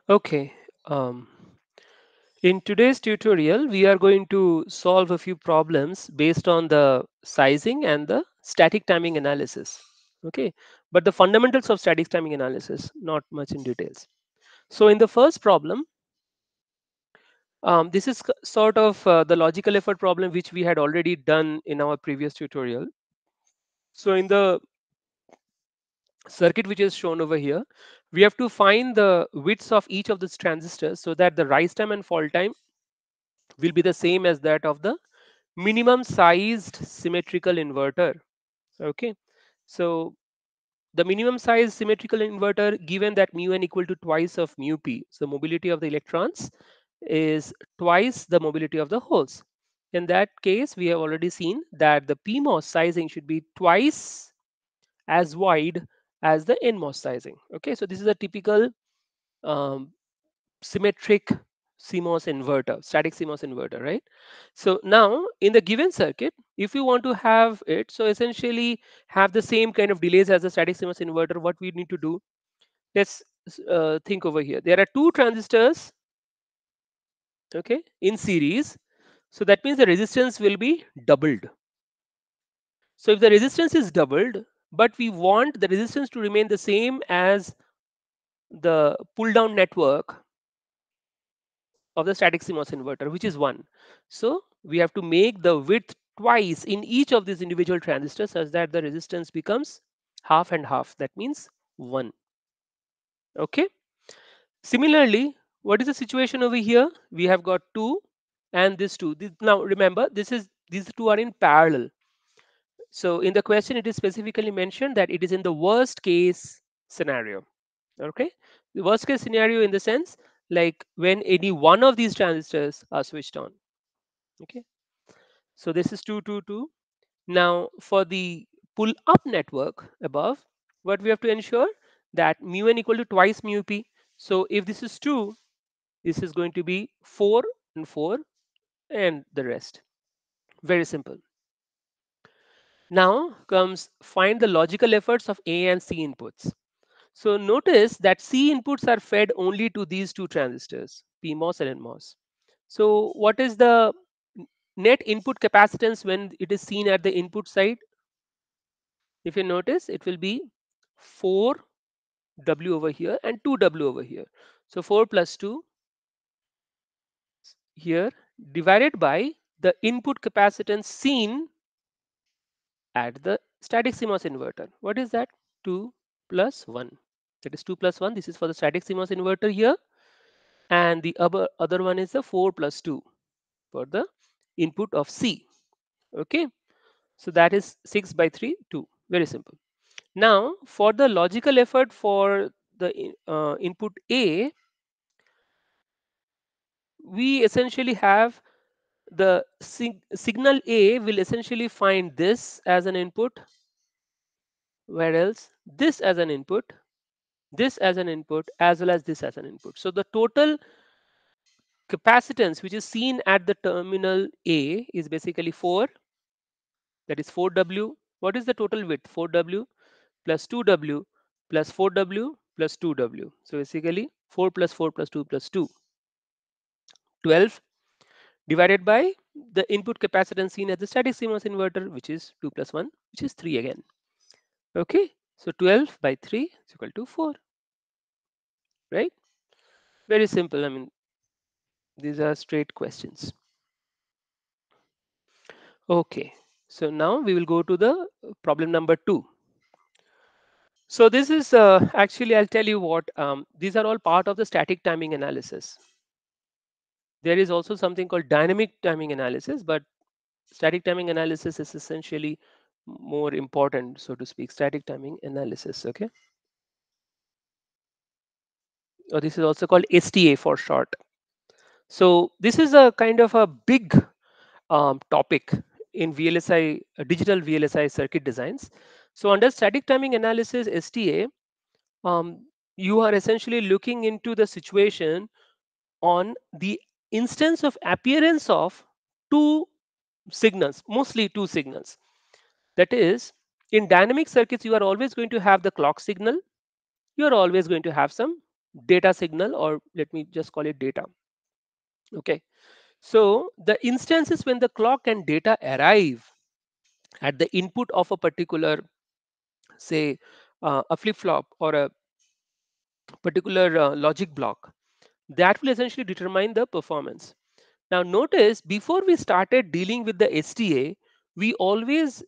Okay. Um, in today's tutorial, we are going to solve a few problems based on the sizing and the static timing analysis. Okay. But the fundamentals of static timing analysis, not much in details. So in the first problem, this is sort of the logical effort problem which we had already done in our previous tutorial. So in the circuit which is shown over here, we have to find the widths of each of these transistors so that the rise time and fall time will be the same as that of the minimum sized symmetrical inverter. Okay, so the minimum size symmetrical inverter, given that mu n equal to twice of mu p, so mobility of the electrons is twice the mobility of the holes. In that case, we have already seen that the PMOS sizing should be twice as wide as the NMOS sizing. Okay, so this is a typical um, symmetric CMOS inverter, static CMOS inverter, right? So now in the given circuit, if you want to have it, so essentially have the same kind of delays as the static CMOS inverter, what we need to do, let's think over here. There are two transistors, okay, in series. So that means the resistance will be doubled. So if the resistance is doubled, but we want the resistance to remain the same as the pull down network of the static CMOS inverter, which is 1. So we have to make the width twice in each of these individual transistors such that the resistance becomes half and half. That means 1. Okay. Similarly, what is the situation over here? We have got 2 and this 2. Now remember, these two are in parallel. So in the question, it is specifically mentioned that it is in the worst case scenario. Okay. The worst case scenario in the sense like when any one of these transistors are switched on. Okay, so this is 222. Now for the pull up network above, what we have to ensure that mu n equal to twice mu p. So if this is 2, this is going to be 4 and 4 and the rest. Very simple. Now comes find the logical efforts of A and C inputs. So notice that C inputs are fed only to these two transistors, PMOS and NMOS. So what is the net input capacitance when it is seen at the input side? If you notice, it will be 4W over here and 2W over here. So 4 plus 2 here divided by the input capacitance seen at the static CMOS inverter. What is that? 2 plus 1. That is 2 plus 1. This is for the static CMOS inverter here. And the other one is the 4 plus 2 for the input of C. Okay. So that is 6 by 3, 2. Very simple. Now, for the logical effort for the input A, we essentially have the signal A will essentially find this as an input, where else this as an input, this as an input, as well as this as an input. So the total capacitance which is seen at the terminal A is basically 4, that is 4W. What is the total width? 4W plus 2W plus 4W plus 2W. So basically 4 plus 4 plus 2 plus 2. 12 divided by the input capacitance seen at the static CMOS inverter, which is 2 plus 1, which is 3 again. Okay, so 12 by 3 is equal to 4, right? Very simple. I mean, these are straight questions. Okay, so now we will go to the problem number 2. So this is actually, I'll tell you what, these are all part of the static timing analysis. There is also something called dynamic timing analysis, but static timing analysis is essentially more important, so to speak. Static timing analysis. Okay, or this is also called STA for short. So this is a kind of a big topic in VLSI, digital VLSI circuit designs. So under static timing analysis, STA, um, you are essentially looking into the situation on the instance of appearance of two signals, mostly two signals. That is, in dynamic circuits, you are always going to have the clock signal. You are always going to have some data signal, or let me just call it data. Okay, so the instances when the clock and data arrive at the input of a particular, say, a flip flop or a particular logic block, that will essentially determine the performance. Now notice, before we started dealing with the STA, we always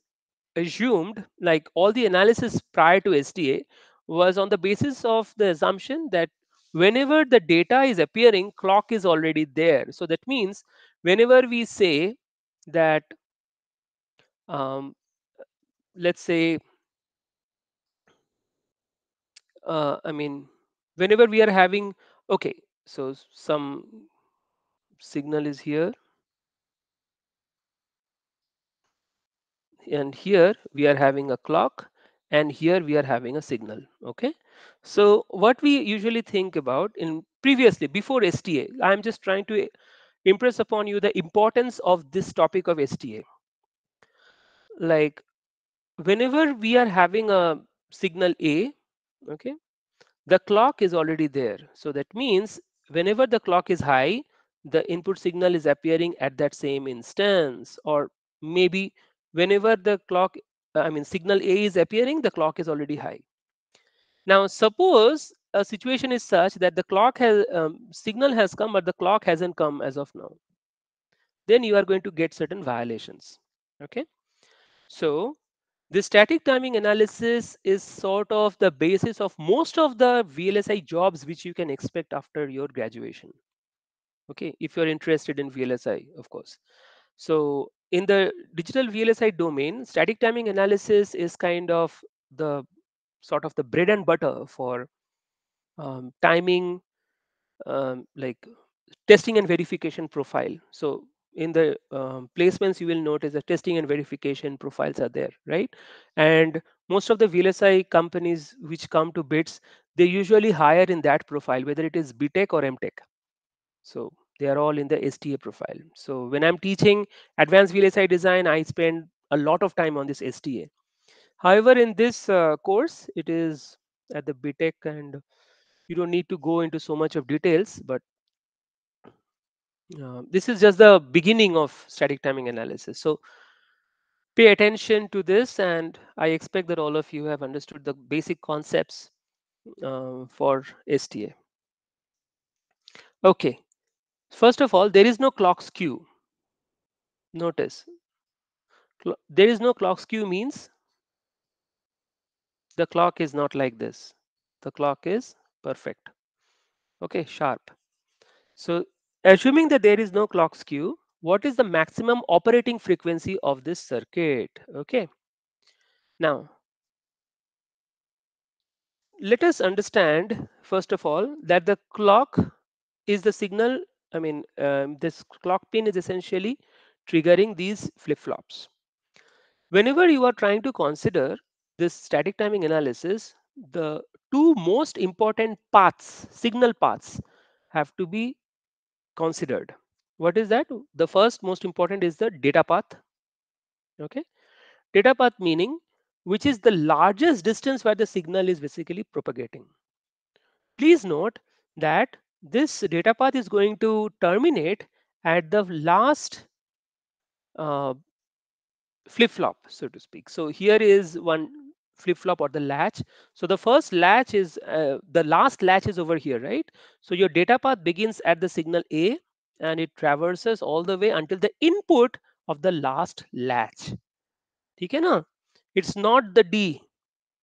assumed, like, all the analysis prior to STA was on the basis of the assumption that whenever the data is appearing, clock is already there. So that means whenever we say that, um, let's say, I mean, whenever we are having, okay, so some signal is here, and here we are having a clock, and here we are having a signal. Okay, so what we usually think about in previously before STA, I'm just trying to impress upon you the importance of this topic of STA. Like, whenever we are having a signal A, okay, the clock is already there. So that means whenever the clock is high, the input signal is appearing at that same instance, or maybe whenever the clock, I mean, signal A is appearing, the clock is already high. Now, suppose a situation is such that the clock has, signal has come, but the clock hasn't come as of now. Then you are going to get certain violations. Okay. So the static timing analysis is sort of the basis of most of the VLSI jobs which you can expect after your graduation. Okay, if you're interested in VLSI, of course. So in the digital VLSI domain, static timing analysis is kind of the sort of the bread and butter for timing, like testing and verification profile. So in the placements, you will notice the testing and verification profiles are there, right? And most of the VLSI companies which come to BITS, they usually hire in that profile, whether it is BTech or MTech. So they are all in the STA profile. So when I'm teaching advanced VLSI design, I spend a lot of time on this STA. However, in this course, it is at the BTech, and you don't need to go into so much of details, but this is just the beginning of static timing analysis. So pay attention to this, and I expect that all of you have understood the basic concepts for STA. Okay, first of all, there is no clock skew. Notice, there is no clock skew means the clock is not like this. The clock is perfect. Okay, sharp. So assuming that there is no clock skew, what is the maximum operating frequency of this circuit? Okay, now let us understand first of all that the clock is the signal. I mean, this clock pin is essentially triggering these flip-flops. Whenever you are trying to consider this static timing analysis, the two most important paths, signal paths, have to be considered. What is that? The first most important is the data path. Okay, data path meaning which is the largest distance where the signal is basically propagating. Please note that this data path is going to terminate at the last uh, flip flop, so to speak. So here is one flip flop or the latch. So the first latch is the last latch is over here, right? So your data path begins at the signal A, and it traverses all the way until the input of the last latch. ठीक है ना? It's not the D,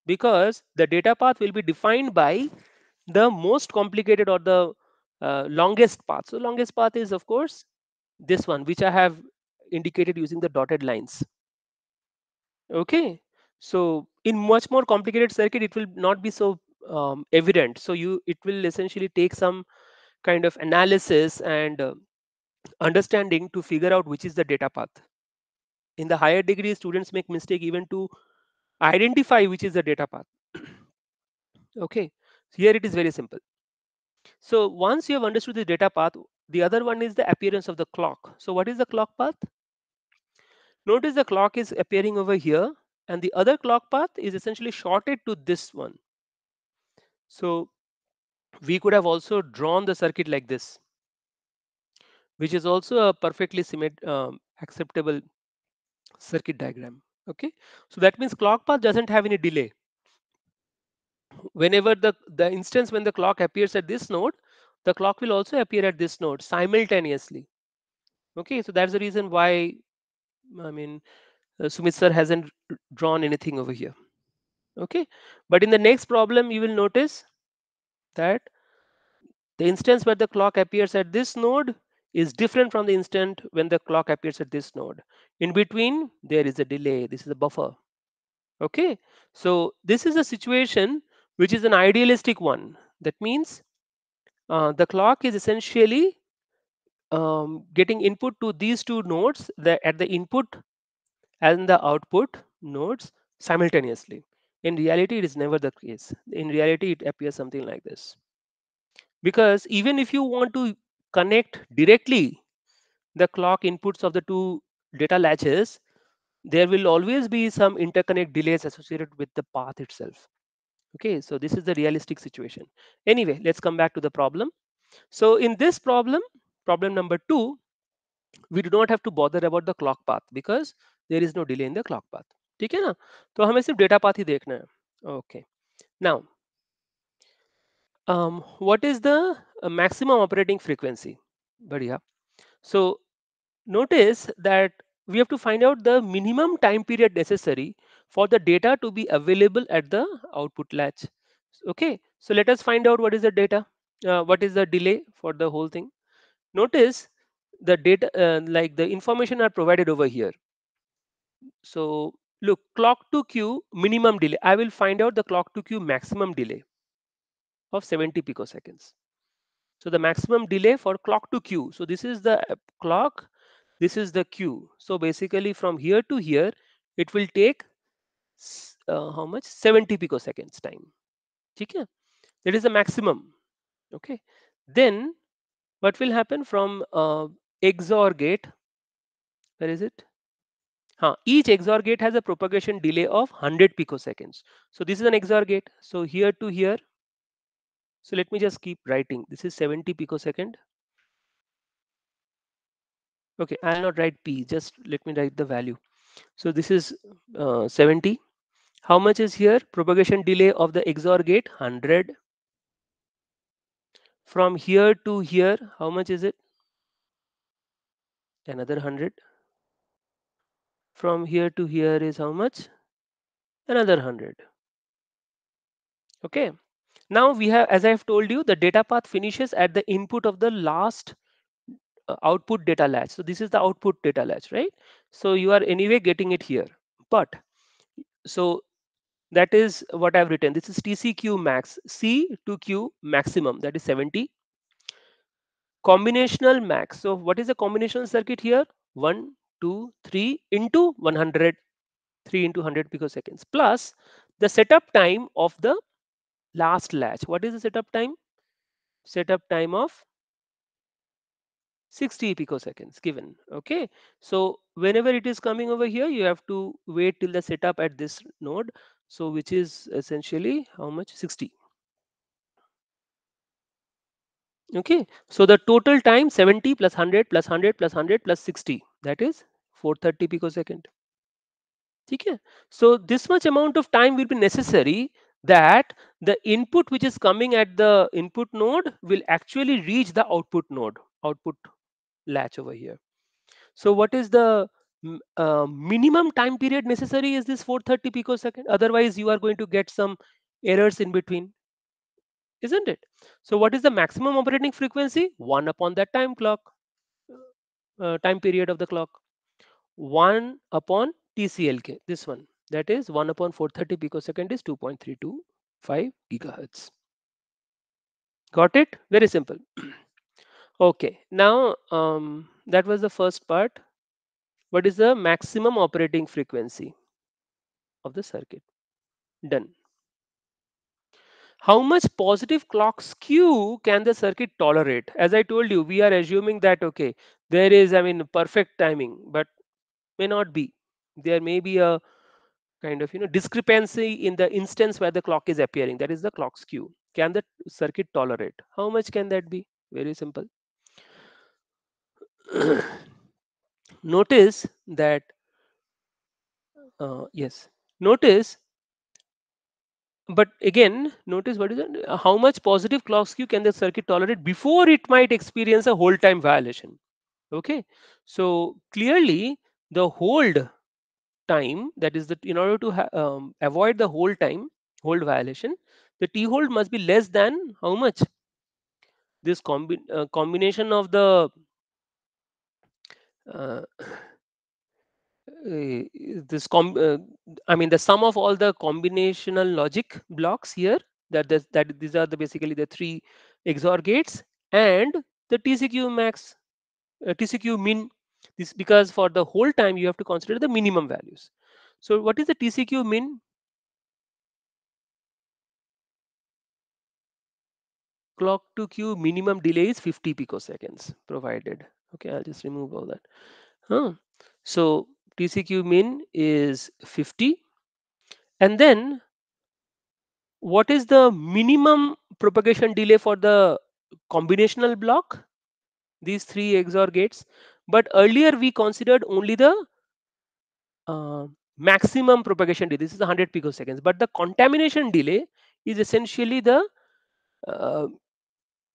because the data path will be defined by the most complicated or the longest path. So longest path is of course this one, which I have indicated using the dotted lines. Okay, so in much more complicated circuit, it will not be so evident. So it will essentially take some kind of analysis and understanding to figure out which is the data path. In the higher degree, students make mistake even to identify which is the data path. Okay, so here it is very simple. So once you have understood the data path, the other one is the appearance of the clock. So what is the clock path? Notice the clock is appearing over here, and the other clock path is essentially shorted to this one. So We could have also drawn the circuit like this, which is also a perfectly acceptable circuit diagram. Okay, so that means clock path doesn't have any delay. Whenever the instance when the clock appears at this node, the clock will also appear at this node simultaneously. Okay, so that's the reason why, I mean, Sumit sir hasn't drawn anything over here. Okay, but in the next problem you will notice that the instance where the clock appears at this node is different from the instant when the clock appears at this node. In between there is a delay, this is a buffer. Okay, so this is a situation which is an idealistic one. That means the clock is essentially getting input to these two nodes at the input and the output nodes simultaneously. In reality, it is never the case. In reality, it appears something like this. Because even if you want to connect directly the clock inputs of the two data latches, there will always be some interconnect delays associated with the path itself. Okay, so this is the realistic situation. Anyway, let's come back to the problem. So in this problem, problem number 2, we do not have to bother about the clock path because there is no delay in the clock path. ठीक है ना? तो हमें सिर्फ data path ही देखना है. Okay. Now, what is the maximum operating frequency? बढ़िया. So notice that we have to find out the minimum time period necessary for the data to be available at the output latch. Okay, so let us find out what is the data, what is the delay for the whole thing. Notice the data, like the information are provided over here. So look, clock to queue minimum delay. I will find out the clock to queue maximum delay of 70 picoseconds. So the maximum delay for clock to queue. So this is the clock, this is the queue. So basically from here to here, it will take how much? 70 picoseconds time. ठीक है? That is the maximum. Okay. Then what will happen from XOR gate? Where is it? Each XOR gate has a propagation delay of 100 picoseconds. So this is an XOR gate. So here to here. So let me just keep writing. This is 70 picosecond. Okay, I'll not write P. Just let me write the value. So this is 70. How much is here? Propagation delay of the XOR gate 100. From here to here, how much is it? Another 100. From here to here is how much? Another 100. Okay. Now we have, as I have told you, the data path finishes at the input of the last output data latch. So this is the output data latch, right? So you are anyway getting it here. But so that is what I've written. This is TCQ max, C to Q maximum, that is 70. Combinational max. So what is the combinational circuit here? 1, 2, 3 into 100, 3 into 100 picoseconds plus the setup time of the last latch. What is the setup time? Setup time of 60 picoseconds given. Okay, so whenever it is coming over here, you have to wait till the setup at this node. So which is essentially how much? 60. Okay, so the total time 70 plus 100 plus 100 plus 100 plus 60, that is 430 picosecond. Okay, so this much amount of time will be necessary that the input which is coming at the input node will actually reach the output node, output latch over here. So what is the minimum time period necessary is this 430 picosecond. Otherwise you are going to get some errors in between, isn't it? So what is the maximum operating frequency? 1 upon that time clock, time period of the clock. 1 upon TCLK, this one. That is 1 upon 430 picosecond is 2.325 gigahertz. Got it? Very simple. Okay, now that was the first part. What is the maximum operating frequency of the circuit? Done. How much positive clock skew can the circuit tolerate? As I told you, we are assuming that, okay, there is, I mean, perfect timing, but may not be. There may be a kind of, discrepancy in the instance where the clock is appearing. That is the clock skew. can the circuit tolerate? How much can that be? Very simple. Notice that, yes, notice, but again, notice what is it? How much positive clock skew can the circuit tolerate before it might experience a hold time violation? Okay, so clearly the hold time, that is, that in order to avoid the hold violation, the T hold must be less than how much? This combination of the uh, uh, this I mean the sum of all the combinational logic blocks here, that these are the basically the three XOR gates, and the TCQ max, TCQ min. This because for the whole time you have to consider the minimum values. So what is the TCQ min? Clock to queue minimum delay is 50 picoseconds provided. Okay, I'll just remove all that. Huh. So TCQ min is 50, and then what is the minimum propagation delay for the combinational block? These three XOR gates. But earlier we considered only the uh, maximum propagation delay. This is 100 picoseconds. But the contamination delay is essentially the uh,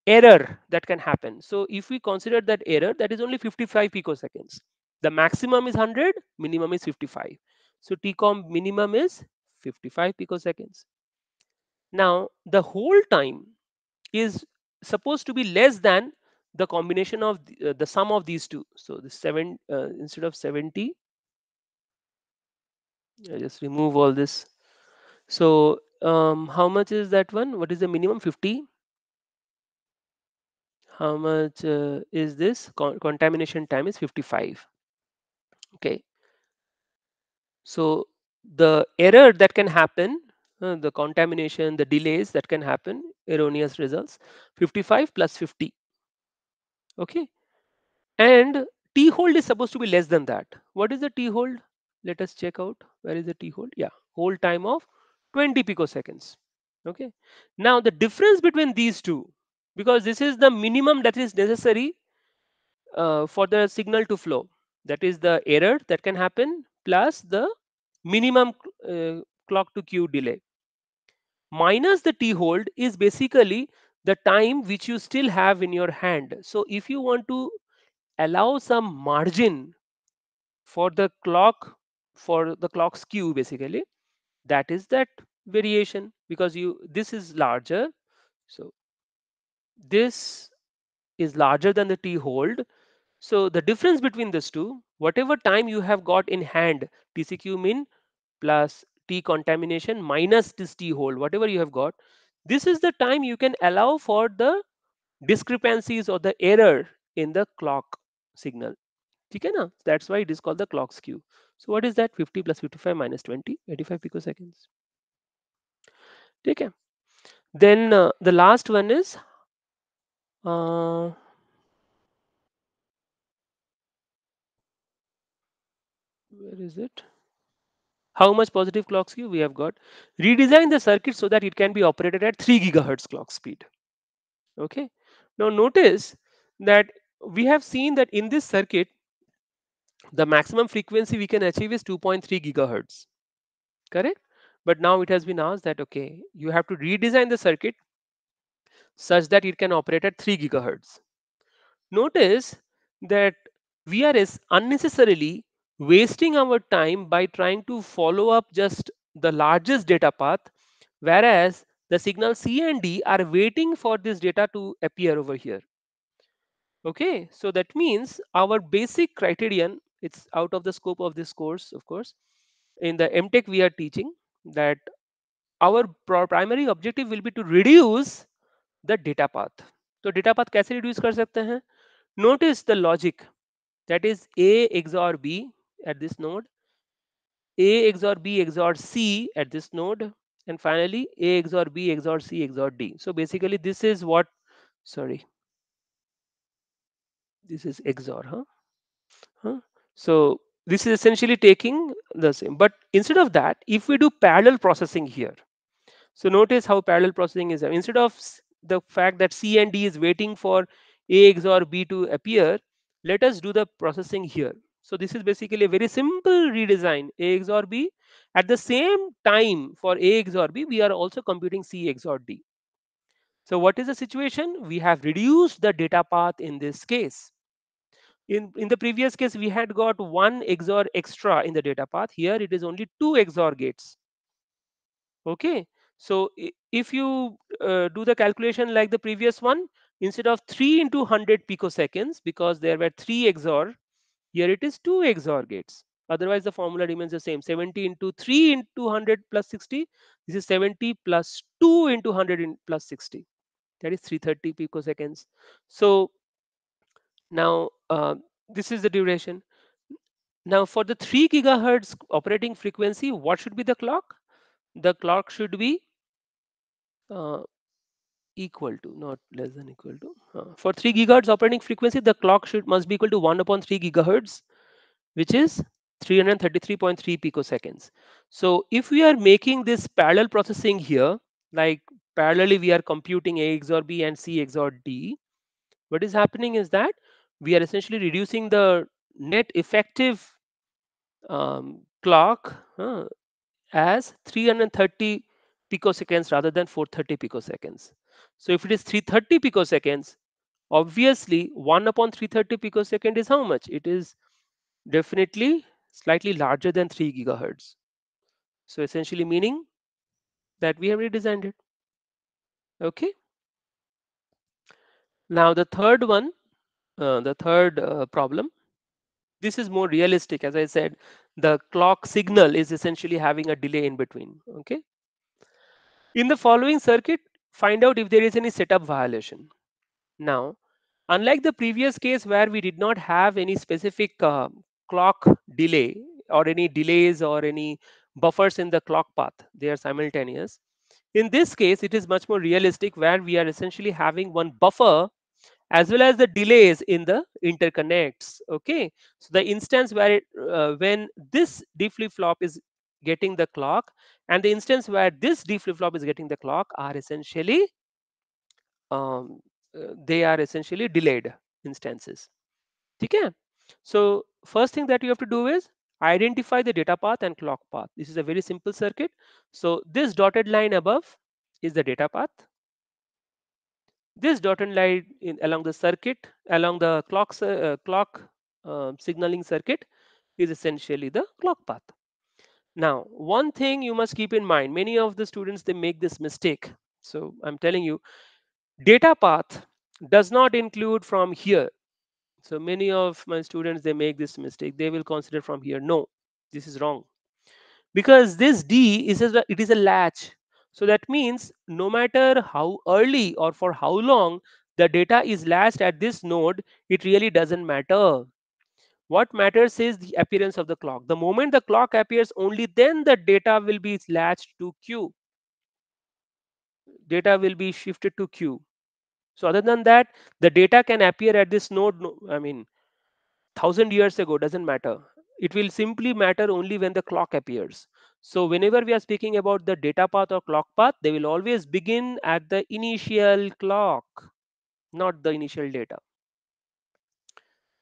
error that can happen. So if we consider that error, that is only 55 picoseconds. The maximum is 100, minimum is 55. So TCOM minimum is 55 picoseconds. Now the whole time is supposed to be less than the combination of the sum of these two. So the 7 instead of 70, I just remove all this. So how much is that one? What is the minimum? 50. How much is this? Contamination time is 55. Okay. So the error that can happen, the contamination, the delays that can happen, erroneous results, 55 plus 50. Okay. And T hold is supposed to be less than that. What is the T hold? Let us check out. Where is the T hold? Yeah, hold time of 20 picoseconds. Okay. Now the difference between these two, because this is the minimum that is necessary for the signal to flow. That is the error that can happen plus the minimum clock to queue delay. Minus the T hold is basically the time which you still have in your hand. So if you want to allow some margin for the clock skew, basically that is that variation, because you this is larger, so this is larger than the T hold. So the difference between these two, whatever time you have got in hand, TCQ min plus T contamination minus this T hold, whatever you have got, this is the time you can allow for the discrepancies or the error in the clock signal. ठीक है ना? That's why it is called the clock skew. So what is that? 50 plus 55 minus 20, 85 picoseconds. ठीक है? Then the last one is uh, where is it? How much positive clock skew we have got? Redesign the circuit so that it can be operated at 3 gigahertz clock speed. Okay. Now notice that we have seen that in this circuit, the maximum frequency we can achieve is 2.3 gigahertz. Correct? But now it has been asked that okay, you have to redesign the circuit such that it can operate at 3 gigahertz. Notice that we are unnecessarily wasting our time by trying to follow up just the largest data path, whereas the signal C and D are waiting for this data to appear over here. Okay, so that means our basic criterion, it's out of the scope of this course, of course. In the MTech, we are teaching that our primary objective will be to reduce the data path. तो data path कैसे reduce कर सकते हैं? Notice the logic, that is A XOR B at this node, A XOR B XOR C at this node, and finally A XOR B XOR C XOR D. So basically this is what, sorry, this is XOR, huh? Huh? So this is essentially taking the same, but instead of that, if we do parallel processing here, So notice how parallel processing is. Instead of the fact that C and D is waiting for A XOR B to appear, let us do the processing here. So this is basically a very simple redesign. A XOR B. At the same time for A XOR B, we are also computing C XOR D. So what is the situation? We have reduced the data path in this case. In the previous case, we had got one XOR extra in the data path. Here it is only two XOR gates. Okay. So if you do the calculation like the previous one, instead of 3 into 100 picoseconds, because there were 3 XOR, here it is 2 XOR gates. Otherwise, the formula remains the same. 70 into 3 into 100 plus 60. This is 70 plus 2 into 100 plus 60. That is 330 picoseconds. So now this is the duration. Now for the 3 gigahertz operating frequency, what should be the clock? The clock should be uh, equal to, not less than equal to. For 3 gigahertz operating frequency, the clock should must be equal to 1 upon 3 gigahertz, which is 333.3 picoseconds. So if we are making this parallel processing here, like parallelly we are computing A XOR B and C XOR D, what is happening is that we are essentially reducing the net effective clock as 330 picoseconds rather than 430 picoseconds. So if it is 330 picoseconds, obviously 1 upon 330 picosecond is how much? It is definitely slightly larger than 3 gigahertz. So essentially meaning that we have redesigned it. Okay. Now the third one, the third problem, this is more realistic. As I said, the clock signal is essentially having a delay in between. Okay. In the following circuit, find out if there is any setup violation. Now, unlike the previous case where we did not have any specific clock delay or any delays or any buffers in the clock path, they are simultaneous. In this case, it is much more realistic where we are essentially having one buffer as well as the delays in the interconnects. Okay, so the instance where when this D flip flop is getting the clock and the instance where this D flip flop is getting the clock are essentially um, they are essentially delayed instances. Okay, so first thing that you have to do is identify the data path and clock path. This is a very simple circuit. So this dotted line above is the data path. This dotted line along the circuit, along the clock signaling circuit, is essentially the clock path. Now, one thing you must keep in mind, many of the students they make this mistake. So I'm telling you, data path does not include from here. So many of my students they make this mistake. They will consider from here. No, this is wrong because this D it is a latch. So that means no matter how early or for how long the data is latched at this node, it really doesn't matter. What matters is the appearance of the clock. The moment the clock appears, only then the data will be latched to Q. Data will be shifted to Q. So other than that, the data can appear at this node. I mean, 1,000 years ago doesn't matter. It will simply matter only when the clock appears. So whenever we are speaking about the data path or clock path, they will always begin at the initial clock, not the initial data.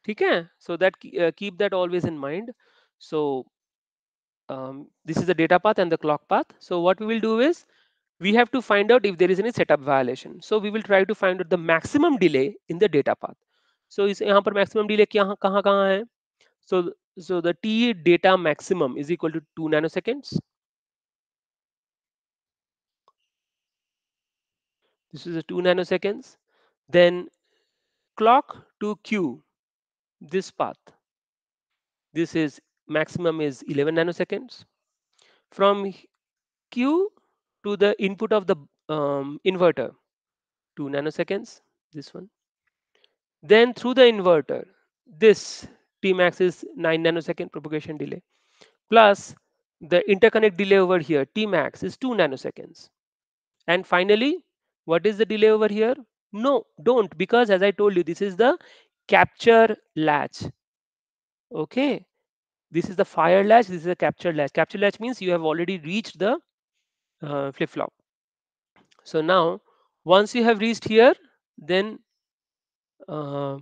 Okay, so that keep that always in mind. So this is the data path and the clock path. So what we will do is we have to find out if there is any setup violation. So we will try to find out the maximum delay in the data path. So इस यहाँ पर maximum delay कहाँ कहाँ है? So the T data maximum is equal to 2 nanoseconds. This is a 2 nanoseconds. Then clock to Q, this path. This is maximum is 11 nanoseconds. From Q to the input of the inverter, 2 nanoseconds. This one. Then through the inverter, this Tmax is 9 nanosecond propagation delay. Plus the interconnect delay over here, Tmax is 2 nanoseconds. And finally, what is the delay over here? No, don't, because as I told you, this is the capture latch. Okay, this is the fire latch, this is the capture latch. Capture latch means you have already reached the flip flop. So now once you have reached here, then uh,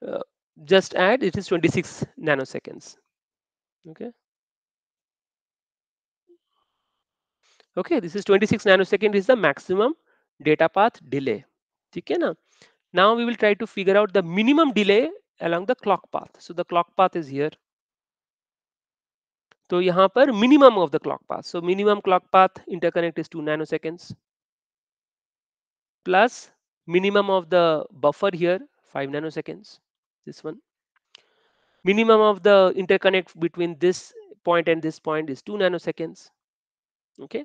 uh, just add, it is 26 nanoseconds. Okay, okay, this is 26 nanosecond is the maximum data path delay. ठीक है ना? Now we will try to figure out the minimum delay along the clock path. So the clock path is here. तो यहाँ पर minimum of the clock path. So minimum clock path interconnect is 2 nanoseconds plus minimum of the buffer here 5 nanoseconds. This one. Minimum of the interconnect between this point and this point is 2 nanoseconds. Okay.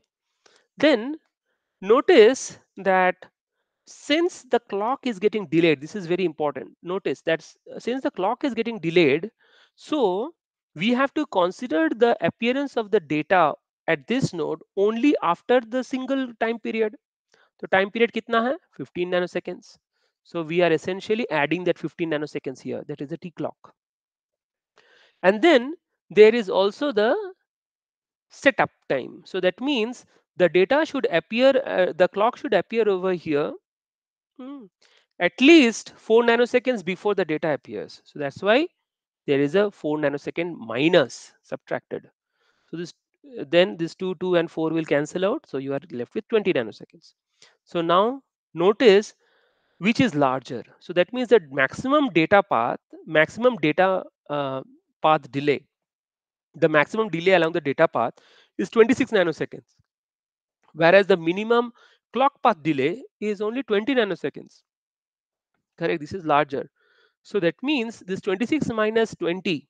Then notice that since the clock is getting delayed, this is very important. Notice that since the clock is getting delayed, so we have to consider the appearance of the data at this node only after the single time period. So time period kitna hai? 15 nanoseconds. So we are essentially adding that 15 nanoseconds here. That is the T clock. And then there is also the setup time. So that means the data should appear, the clock should appear over here at least 4 nanoseconds before the data appears. So that's why there is a 4 nanosecond minus subtracted. So this then this 2 and 4 will cancel out. So you are left with 20 nanoseconds. So now notice which is larger. So that means that maximum data path delay, the maximum delay along the data path is 26 nanoseconds, whereas the minimum clock path delay is only 20 nanoseconds. Correct, this is larger. So that means this 26 minus 20,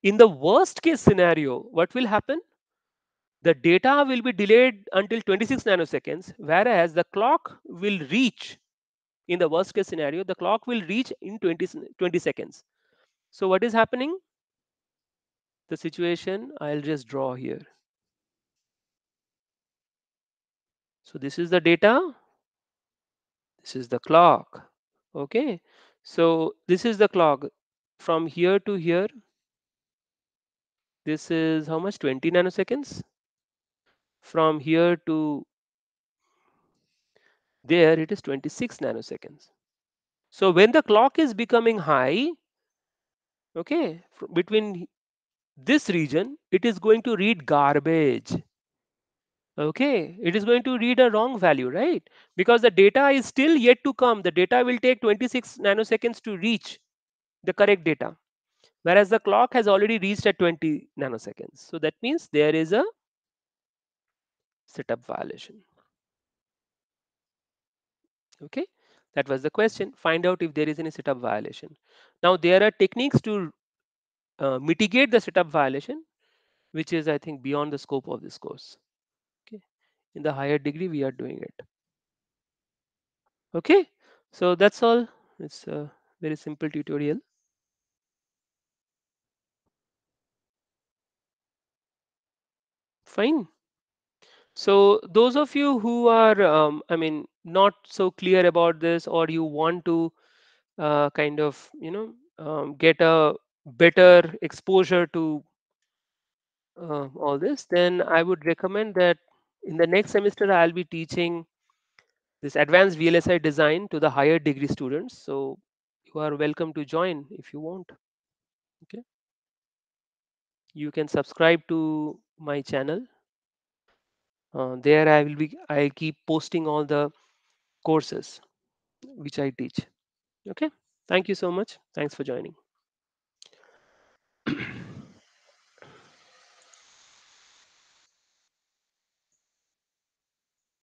in the worst case scenario, what will happen? The data will be delayed until 26 nanoseconds, whereas the clock will reach, in the worst case scenario, the clock will reach in 20 seconds. So what is happening? The situation I'll just draw here. So this is the data, this is the clock. Okay. So this is the clock. From here to here, this is how much? 20 nanoseconds. From here to there, it is 26 nanoseconds. So when the clock is becoming high, okay, between this region, it is going to read garbage. Okay, it is going to read a wrong value, right? Because the data is still yet to come. The data will take 26 nanoseconds to reach the correct data, whereas the clock has already reached at 20 nanoseconds. So that means there is a setup violation. Okay, that was the question. Find out if there is any setup violation. Now there are techniques to mitigate the setup violation, which is, I think, beyond the scope of this course. Okay, in the higher degree we are doing it. Okay, so that's all. It's a very simple tutorial. Fine. So those of you who are I mean, not so clear about this, or you want to kind of, get a better exposure to all this, then I would recommend that in the next semester I'll be teaching this advanced VLSI design to the higher degree students. So you are welcome to join if you want. Okay, you can subscribe to my channel. There I keep posting all the courses which I teach. Okay, thank you so much. Thanks for joining.